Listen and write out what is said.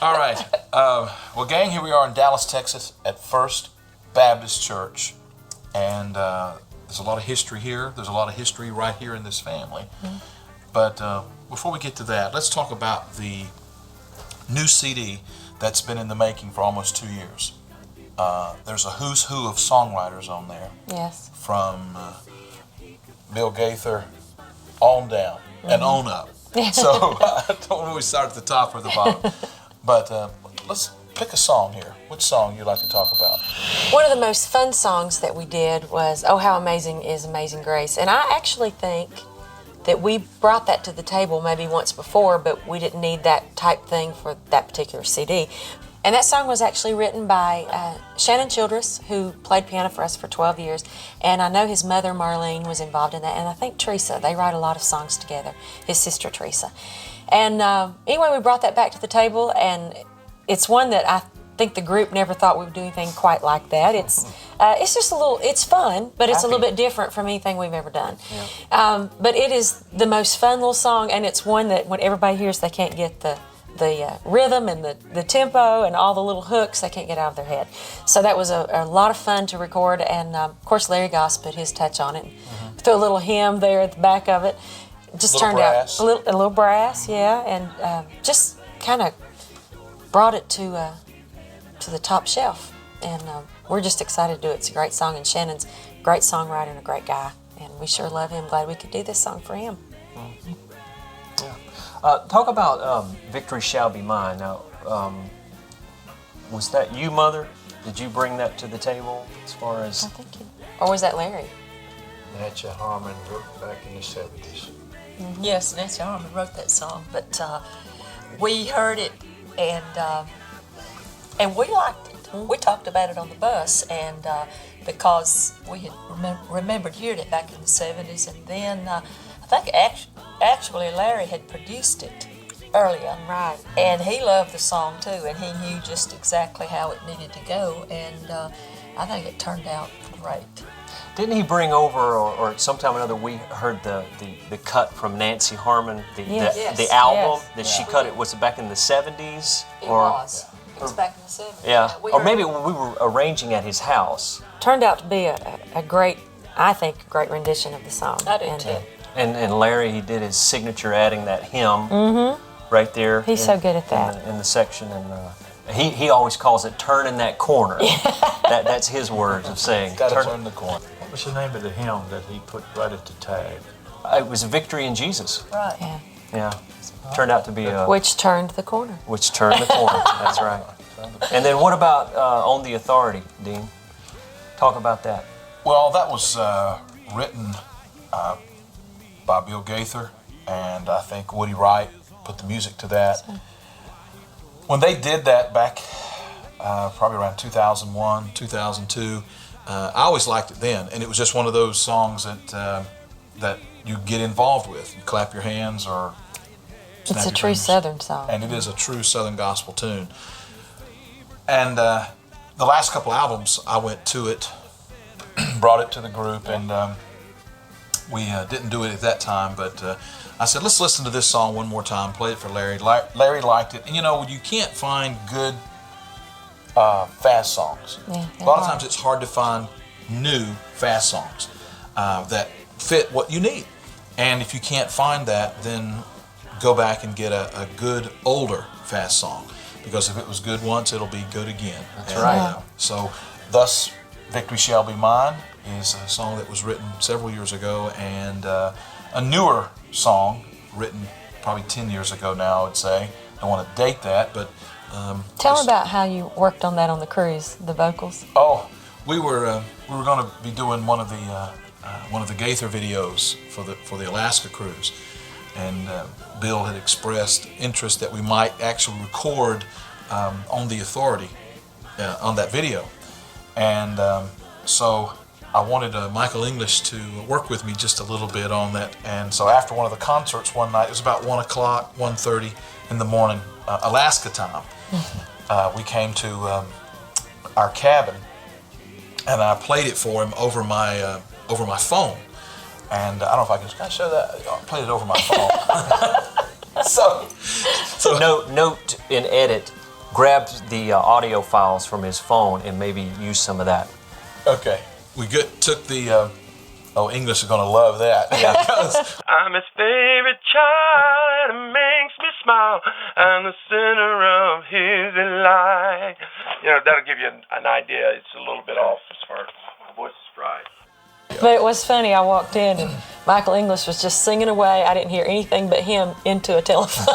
All right. Well, gang, here we are in Dallas, Texas at First Baptist Church. And there's a lot of history here. There's a lot of history right here in this family. Mm-hmm. But before we get to that, let's talk about the new CD that's been in the making for almost 2 years. There's a who's who of songwriters on there. Yes. From Bill Gaither on down and on up. So I don't always start at the top or the bottom. But let's pick a song here. Which song you'd like to talk about? One of the most fun songs that we did was "Oh How Amazing Is Amazing Grace." And I actually think that we brought that to the table maybe once before, but we didn't need that type thing for that particular CD. And that song was actually written by Shannon Childress, who played piano for us for 12 years. And I know his mother, Marlene, was involved in that. And I think Teresa, they write a lot of songs together, his sister, Teresa. And anyway, we brought that back to the table. And it's one that I think the group never thought we would do anything quite like that. It's just a little, it's fun, but it's a little bit different from anything we've ever done. Yeah. But it is the most fun little song. And it's one that when everybody hears, they can't get the rhythm and the tempo and all the little hooks they can't get out of their head. So that was a lot of fun to record, and of course Larry Goss put his touch on it. Mm-hmm. Threw a little hymn there at the back of it. Just turned out a little brass, yeah, and just kind of brought it to the top shelf. And we're just excited to do it. It's a great song, and Shannon's a great songwriter and a great guy, and we sure love him. Glad we could do this song for him. Mm-hmm. Talk about Victory Shall Be Mine. Now, was that you, Mother? Did you bring that to the table as far as... I think or was that Larry? Nancy Harmon wrote back in the 70s. Mm-hmm. Yes, Nancy Harmon wrote that song, but we heard it and we liked it. Mm-hmm. We talked about it on the bus, and because we had remembered hearing it back in the 70s, and then I think actually Larry had produced it earlier. Right. And he loved the song too, and he knew just exactly how it needed to go, and I think it turned out great. Didn't he bring over, or sometime or another, we heard the cut from Nancy Harmon, the album that she cut? It was it back in the 70s? It was back in the 70s. Yeah, or maybe when we were arranging at his house. Turned out to be a great, I think, a great rendition of the song. I do too. And Larry, he did his signature adding that hymn right there. He's so good at that. In the section, and he always calls it turning that corner. That's his words of saying. Gotta turn the corner. What was the name of the hymn that he put right at the tag? It was Victory in Jesus. Right. Yeah. Yeah. Turned out to be which turned the corner. Which turned the corner. That's right. And then what about On the Authority, Dean? Talk about that. Well, that was written by Bill Gaither, and I think Woody Wright put the music to that. When they did that back probably around 2001, 2002, I always liked it then, and it was just one of those songs that you get involved with. You clap your hands or snap It's a your true fingers. Southern song. And it is a true Southern gospel tune. And the last couple albums, I went to it, brought it to the group, and we didn't do it at that time, but I said, let's listen to this song one more time, play it for Larry. Larry liked it. And you know, you can't find good fast songs. Yeah, a lot of times it's hard to find new fast songs that fit what you need. And if you can't find that, then go back and get a good older fast song. Because if it was good once, it'll be good again. That's right. So thus, Victory Shall Be Mine is a song that was written several years ago, and a newer song written probably 10 years ago now, I would say. I don't want to date that, but... Tell me about how you worked on that on the cruise, the vocals. Oh, we were going to be doing one of the Gaither videos for the Alaska cruise, and Bill had expressed interest that we might actually record on the Authority on that video, and so I wanted Michael English to work with me just a little bit on that. And so after one of the concerts one night, it was about 1 o'clock, 1:30 in the morning, Alaska time. We came to our cabin, and I played it for him over my phone. And I don't know if can I show that? I played it over my phone. so note in edit grab the audio files from his phone and maybe use some of that. Okay. We took the. English is going to love that. Yeah. I'm his favorite child, and it makes me smile. I'm the center of his delight. That'll give you an idea. It's a little bit off as far as my voice is fried. But it was funny. I walked in and Michael English was just singing away. I didn't hear anything but him into a telephone.